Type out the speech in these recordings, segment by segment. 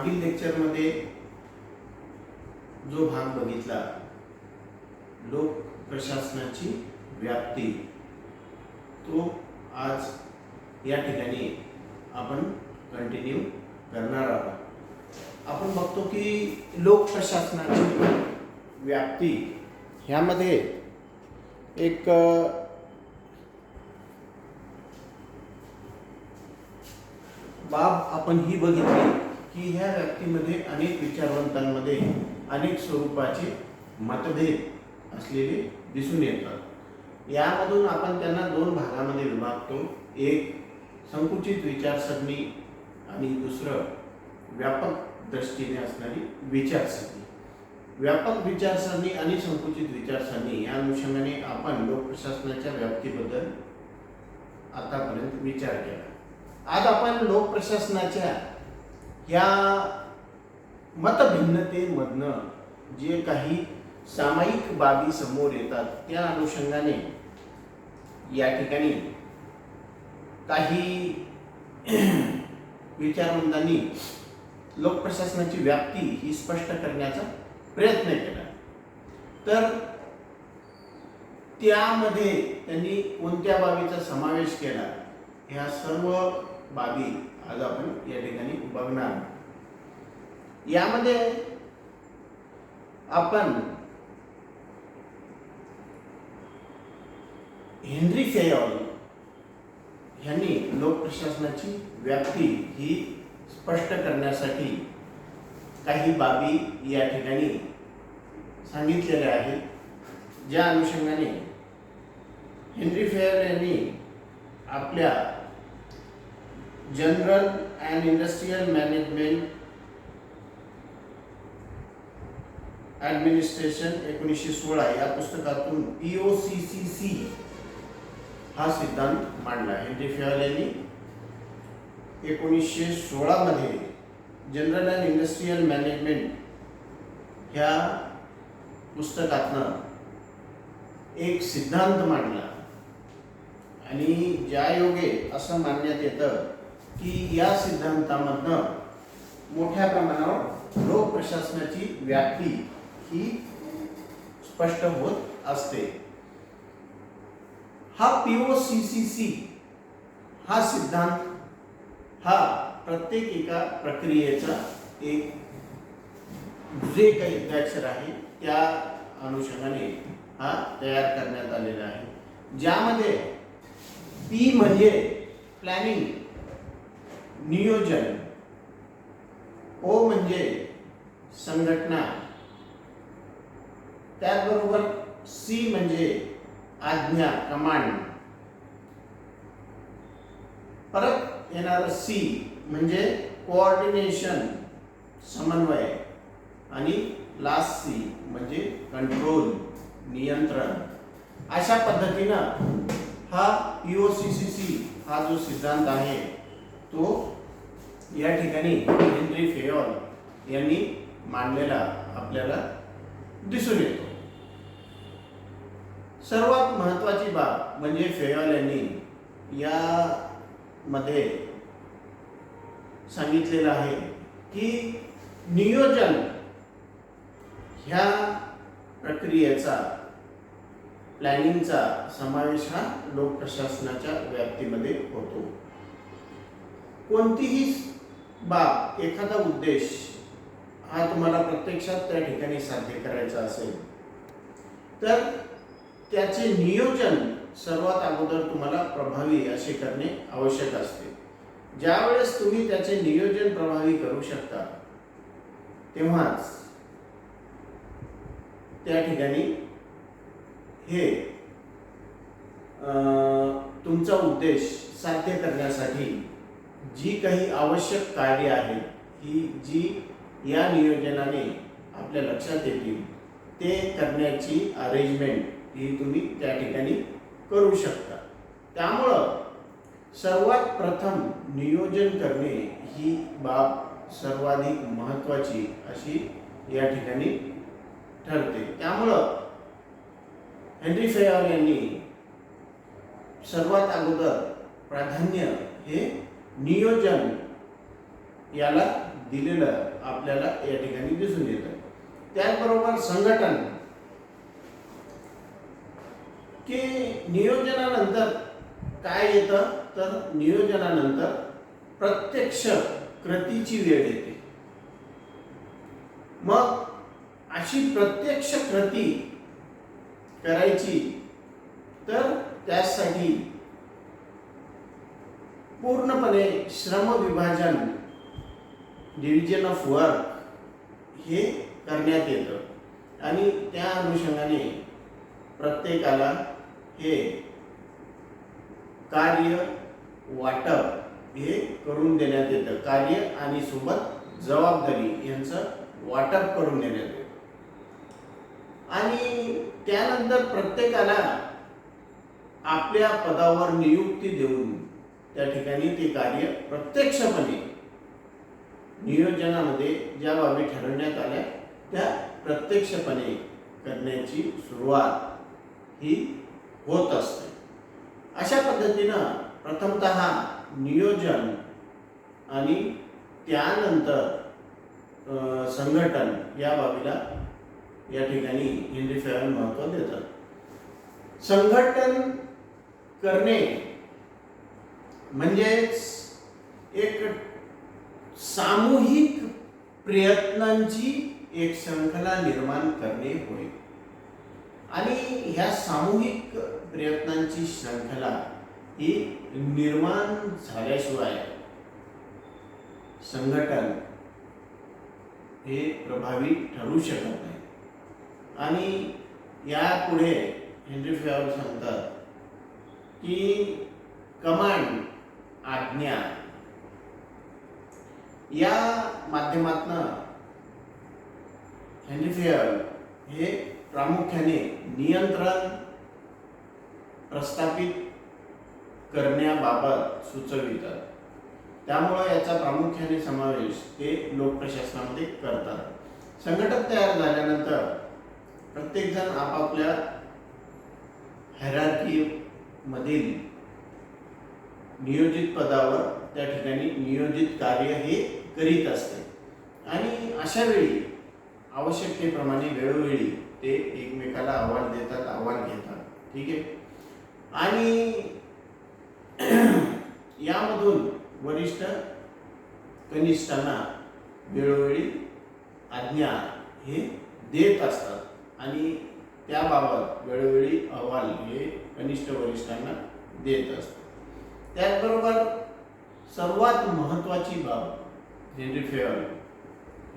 मागील लेक्चरमध्ये जो भाग बघितला लोक प्रशासनाची व्याप्ती, तो आज या ठिकाणी आपण कंटिन्यू करणार आहोत। आपण बघतो की लोक प्रशासनाची व्याप्ती ह्यामध्ये एक बाब आपण ही बघितली की ह्या व्याप्तीमध्ये अनेक विचारवंतांमध्ये अनेक स्वरूपाचे मतभेद असलेले दिसून येतात। यामधून आपण त्यांना दोन भागामध्ये विभागतो, एक संकुचित विचारसरणी आणि दुसरं व्यापक दृष्टीने असणारी विचारसरणी। व्यापक विचारसरणी आणि संकुचित विचारसरणी या अनुषंगाने आपण लोक प्रशासनाच्या व्याप्तीबद्दल आतापर्यंत विचार केला। आज आपण लोक प्रशासनाच्या या मतभिन्नतेमधनं जे काही सामायिक बाबी समोर येतात त्या अनुषंगाने या ठिकाणी काही विचारवंतांनी लोक प्रशासनाची व्याप्ती ही स्पष्ट करण्याचा प्रयत्न केला। तर त्यामध्ये त्यांनी कोणत्या बाबीचा समावेश केला, ह्या सर्व बाबी आज आपण या ठिकाणी बघणार। यामध्ये आपण हेनरी फेयोल यांनी लोक प्रशासनाची व्याप्ती ही स्पष्ट करण्यासाठी काही बाबी या ठिकाणी सांगितलेल्या आहेत, ज्या अनुषंगाने हेनरी फेयोल यांनी आपल्या general and industrial management administration 1916 या पुस्तकातून POCCC हा सिद्धांत मांडला। हेनरी फेयोल यांनी 1916 मध्ये जनरल अँड इंडस्ट्रियल मॅनेजमेंट ह्या पुस्तकातनं एक सिद्धांत मांडला आणि ज्यायोगे असं मानण्यात येतं की या सिद्धांतामधनं मोठ्या प्रमाणावर लोक प्रशासनाची व्याप्ती ही स्पष्ट होत असते। हा POCCC हा सिद्धांत हा प्रत्येक एका प्रक्रियेचा एक जे काही युद्धाक्षर आहे त्या अनुषंगाने हा तयार करण्यात आलेला आहे, ज्यामध्ये P म्हणजे प्लॅनिंग नियोजन, O म्हणजे संघटना, त्याचबरोबर C म्हणजे आज्ञा कमांड, परत येणार C म्हणजे कोऑर्डिनेशन समन्वय आणि लास्ट C म्हणजे कंट्रोल नियंत्रण। अशा पद्धतीनं हा POCCC हा जो सिद्धांत आहे तो या ठिकाणी हेनरी फेयोल यांनी मांडलेला आपल्याला दिसून येतो। सर्वात महत्त्वाची बाब म्हणजे फेयोल यांनी या मध्ये सांगितलेलं आहे की नियोजन ह्या प्रक्रियेचा प्लॅनिंगचा समावेश हा लोक प्रशासनाच्या व्याप्तीमध्ये होतो। कोणतीही बाब, एखादा उद्देश हा तुम्हाला प्रत्यक्षात त्या ठिकाणी साध्य करायचा असेल तर त्याचे नियोजन सर्वात अगोदर तुम्हाला प्रभावी असे करणे आवश्यक असते। ज्यावेळेस तुम्ही त्याचे नियोजन प्रभावी करू शकता तेव्हाच त्या ठिकाणी हे तुमचा उद्देश साध्य करण्यासाठी जी काही आवश्यक कार्य आहेत ही जी या नियोजनाने आपल्या लक्षात येतील ते करण्याची अरेंजमेंट ही तुम्ही त्या ठिकाणी करू शकता। त्यामुळं सर्वात प्रथम नियोजन करणे ही बाब सर्वाधिक महत्त्वाची अशी या ठिकाणी ठरते। त्यामुळं हेनरी फेयोल यांनी सर्वात अगोदर प्राधान्य हे नियोजन याला दिलेलं आपल्याला या ठिकाणी दिसून येतं. त्याचबरोबर संघटन, की नियोजनानंतर काय येतं, तर नियोजनानंतर प्रत्यक्ष कृतीची वेळ येते. मग अशी प्रत्यक्ष कृती करायची, तर त्यासाठी पूर्णपणे श्रम विभाजन, डिव्हिजन ऑफ वर्क हे करण्यात येतं आणि त्या अनुषंगाने प्रत्येकाला हे कार्य वाटप हे करून देण्यात येतं. कार्य आणि सोबत जबाबदारी यांचं वाटप करून देण्यात येतं आणि त्यानंतर प्रत्येकाला आपल्या पदावर नियुक्ती देऊन त्या ठिकाणी ते कार्य प्रत्यक्षपणे नियोजनामध्ये ज्या बाबी ठरवण्यात आल्या त्या प्रत्यक्षपणे करण्याची सुरुवात ही होत असते. अशा पद्धतीनं प्रथमतः नियोजन आणि त्यानंतर संघटन या बाबीला या ठिकाणी हेनरी फेयल महत्त्व देतात. संघटन करणे म्हणजेच एक सामूहिक प्रयत्नांची एक श्रृंखला निर्माण करणे होय आणि ह्या सामूहिक प्रयत्नांची श्रृंखला ही निर्माण झाल्याशिवाय संघटन हे प्रभावी ठरू शकत नाही. आणि यापुढे हेनरी फेयल सांगतात की कमांड, आज्ञा या माध्यमातून हेनरी फेयल हे प्रामुख्याने नियंत्रण प्रस्थापित करण्याबाबत सुचवितात. त्यामुळे याचा प्रामुख्याने समावेश ते लोकप्रशासनामध्ये करतात. संघटन तयार झाल्यानंतर प्रत्येकजण आपापल्या हायरार्की मधील नियोजित पदावर त्या ठिकाणी नियोजित कार्य हे करीत असते आणि अशा वेळी आवश्यकतेप्रमाणे वेळोवेळी ते एकमेकाला अहवाल देतात, अहवाल घेतात. ठीक आहे. आणि यामधून वरिष्ठ कनिष्ठांना वेळोवेळी आज्ञा हे देत असतात आणि त्याबाबत वेळोवेळी अहवाल हे कनिष्ठ वरिष्ठांना देत असतात. त्याचबरोबर सर्वात महत्त्वाची बाब हेनरी फेयल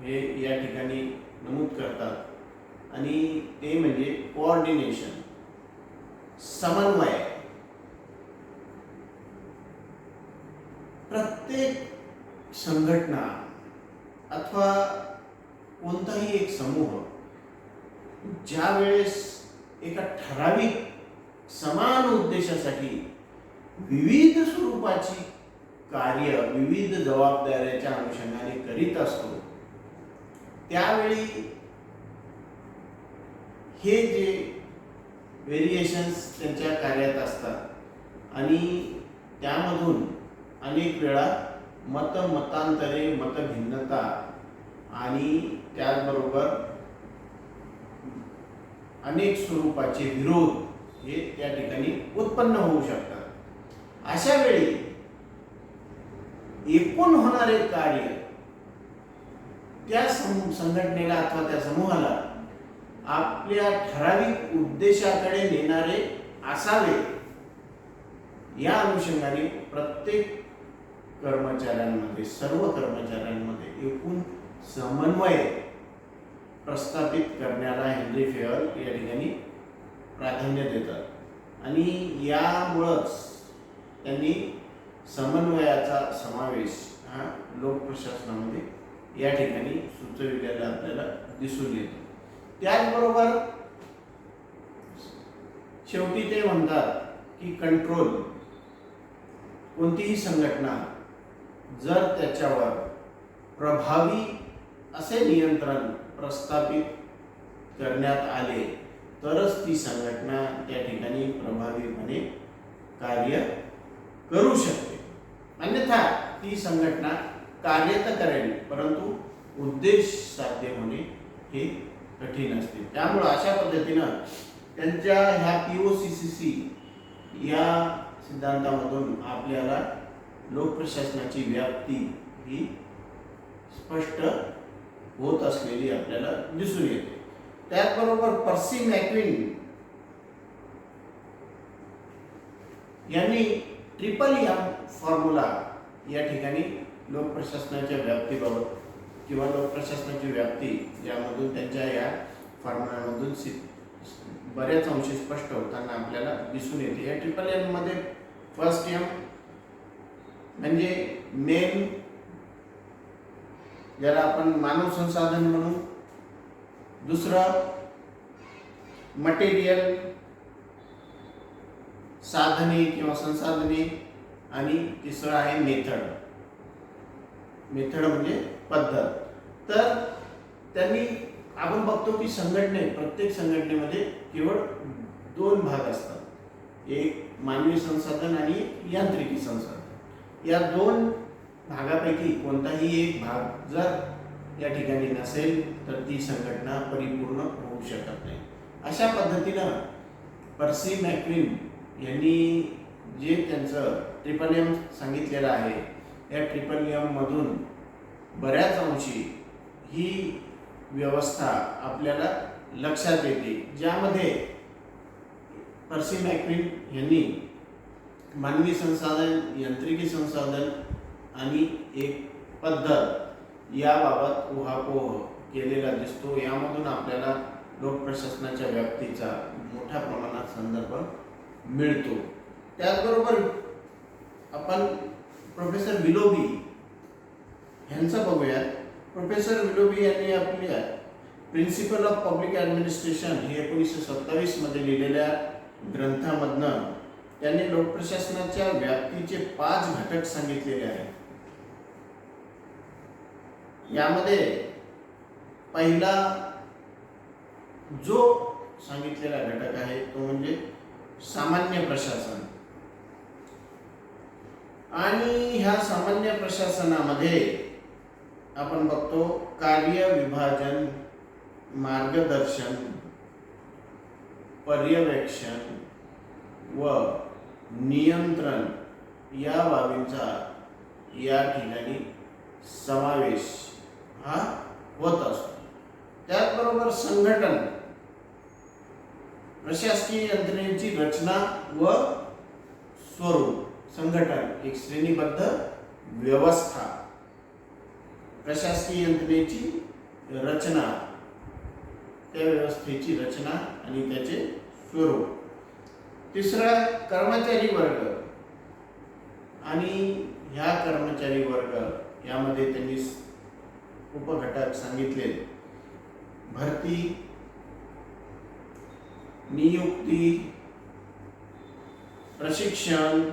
हे या ठिकाणी नमूद करतात आणि ते म्हणजे कोऑर्डिनेशन, समन्वय. प्रत्येक संघटना अथवा कोणताही एक समूह ज्या वेळेस एका ठराविक समान उद्देशासाठी विविध स्वरूपाची कार्य, विविध जबाबदाऱ्याच्या अनुषंगाने करीत असतो, त्यावेळी हे जे व्हेरिएशन्स त्यांच्या कार्यात असतात आणि त्यामधून अनेक वेळा मतांतरे, मतभिन्नता आणि त्याचबरोबर अनेक स्वरूपाचे विरोध हे त्या ठिकाणी उत्पन्न होऊ शकतात. अशा वेळी एकूण होणारे कार्य त्या संघटनेला अथवा त्या समूहाला आपल्या ठराविक उद्देशाकडे नेणारे असावे, या अनुषंगाने प्रत्येक कर्मचाऱ्यांमध्ये, सर्व कर्मचाऱ्यांमध्ये एकूण समन्वय प्रस्थापित करण्याला हेनरी फेयल या ठिकाणी प्राधान्य देतात आणि यामुळंच त्यांनी समन्वयाचा समावेश हा लोकप्रशासनामध्ये या ठिकाणी सुचविलेला आपल्याला दिसून येतो. त्याचबरोबर शेवटी ते म्हणतात की कंट्रोल, कोणतीही संघटना जर त्याच्यावर प्रभावी असे नियंत्रण प्रस्थापित करण्यात आले तरच ती संघटना त्या ठिकाणी प्रभावीपणे कार्य करू शकते. अन्यथा ती संघटना कार्य तर करेल, परंतु उद्देश साध्य होणे हे कठीण असते. त्यामुळे अशा पद्धतीनं त्यांच्या ह्या POCCC या सिद्धांतामधून आपल्याला लोकप्रशासनाची व्याप्ती ही स्पष्ट होत असलेली आपल्याला दिसून येते. त्याचबरोबर पर्सी मॅक्विन यांनी ट्रिपल फॉर्म्युला या ठिकाणी लोकप्रशासनाच्या व्याप्तीबाबत किंवा लोकप्रशासनाची व्याप्ती यामधून त्यांच्या या फॉर्म्युलामधून बऱ्याच अंशी स्पष्ट होताना आपल्याला दिसून येते. या ट्रिपल मध्ये फर्स्ट एम म्हणजे मेन, ज्याला आपण मानव संसाधन म्हणू, दुसरं मटेरियल साधने किंवा संसाधने, आणि तिसरं आहे मेथड. मेथड म्हणजे पद्धत. तर त्यांनी आपण बघतो की प्रत्येक संघटनेमध्ये केवळ 2 भाग असतात, एक मानवी संसाधन आणि यांत्रिकी संसाधन. या 2 भागापैकी कोणताही एक भाग जर या ठिकाणी नसेल तर ती संघटना परिपूर्ण होऊ शकत नाही. अशा पद्धतीनं पर्सी मॅक्विन यांनी जे त्यांचं ट्रिपल एम सांगितलेलं आहे, या ट्रिपल एम मधून बऱ्याच अंशी ही व्यवस्था आपल्याला लक्षात येते, ज्यामध्ये पर्सी मॅक्विन यांनी मानवी संसाधन, यांत्रिकी संसाधन आणि एक पद्धत याबाबत उहापोह केलेला दिसतो. यामधून आपल्याला लोकप्रशासनाच्या व्याप्तीचा मोठ्या प्रमाणात संदर्भ मिळतो. त्याचबरोबर आपण प्रोफेसर विलोबी यांचं बघूया. प्रोफेसर विलोबी यांनी आपल्या प्रिन्सिपल ऑफ पब्लिक ॲडमिनिस्ट्रेशन हे 1927 मध्ये लिहिलेल्या ग्रंथामधनं त्यांनी लोकप्रशासनाच्या व्याप्तीचे 5 घटक सांगितलेले आहेत. यामध्ये पहिला जो सांगितलेला घटक आहे तो म्हणजे सामान्य प्रशासन. आणि ह्या सामान्य प्रशासनामध्ये आपण बघतो कार्य विभाजन, मार्गदर्शन, पर्यवेक्षण व नियंत्रण या बाबींचा या ठिकाणी समावेश हा होत असतो. त्याचबरोबर संघटन, प्रशासकीय यंत्रणेची रचना व स्वरूप. संघटन एक श्रेणीबद्ध व्यवस्था, प्रशासकीय यंत्रणेची रचना, त्या व्यवस्थेची रचना आणि त्याचे स्वरूप. तिसरा कर्मचारी वर्ग, आणि ह्या कर्मचारी वर्ग यामध्ये त्यांनी उपघटक सांगितले: भरती, नियुक्ती, प्रशिक्षण,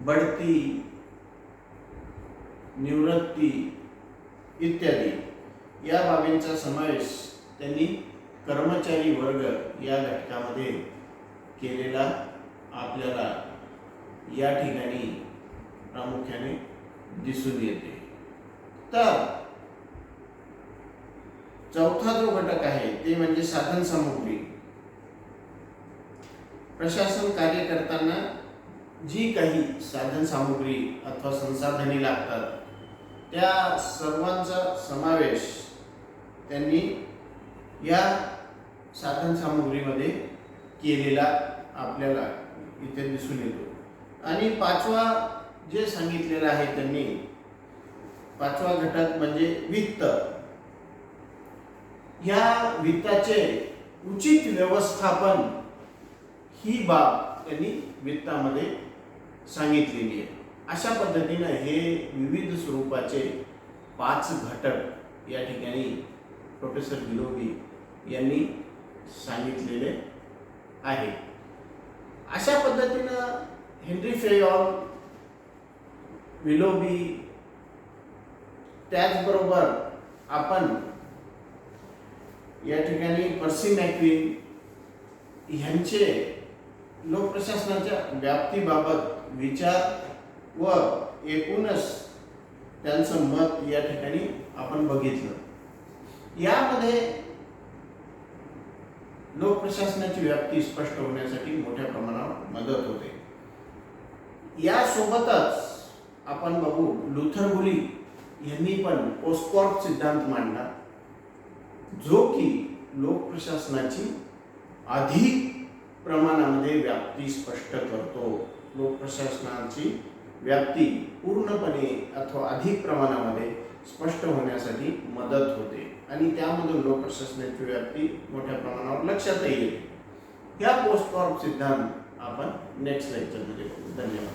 बढती, निवृत्ती इत्यादी या बाबींचा समावेश त्यांनी कर्मचारी वर्ग या घटकामध्ये केलेला आपल्याला या ठिकाणी प्रामुख्याने दिसून येते. तर चौथा जो घटक आहे ते म्हणजे साधन सामुग्री. प्रशासन कार्य करताना जी काही साधन सामुग्री अथवा संसाधने लागतात त्या सर्वांचा समावेश त्यांनी या साधन सामुग्रीमध्ये केलेला आपल्याला इथे दिसून येतो. आणि 5वा जे सांगितलेलं आहे त्यांनी, 5वा घटक म्हणजे वित्त. या वित्ताचे उचित व्यवस्थापन ही बाब त्यांनी वित्तामध्ये सांगितलेली आहे. अशा पद्धतीने हे विविध स्वरूपाचे 5 घटक या ठिकाणी प्रोफेसर विलोबी यांनी सांगितलेले आहे. अशा पद्धतीनं हेनरी फेयॉल, विलोबी, त्याचबरोबर आपण या ठिकाणी पर्सी मॅक्विन यांचे लोकप्रशासनाच्या व्याप्तीबाबत विचार व एकूणच त्यांचं मत या ठिकाणी आपण बघितलं. यामध्ये लोकप्रशासनाची व्याप्ती स्पष्ट होण्यासाठी मोठ्या प्रमाणावर मदत होते. यासोबतच आपण बघू लुथर बुली यांनी पण पोस्टकॉर्प सिद्धांत मांडला, जो की लोकप्रशासनाची अधिक प्रमाणामध्ये व्याप्ती स्पष्ट करतो. लोकप्रशासनाची व्याप्ती पूर्णपणे अथवा अधिक प्रमाणामध्ये स्पष्ट होण्यासाठी मदत होते आणि त्यामधून लोकप्रशासनाची व्याप्ती मोठ्या प्रमाणावर लक्षात येते. या पोस्टकॉर्प सिद्धांत आपण नेक्स्ट लेक्चरमध्ये बघू. धन्यवाद.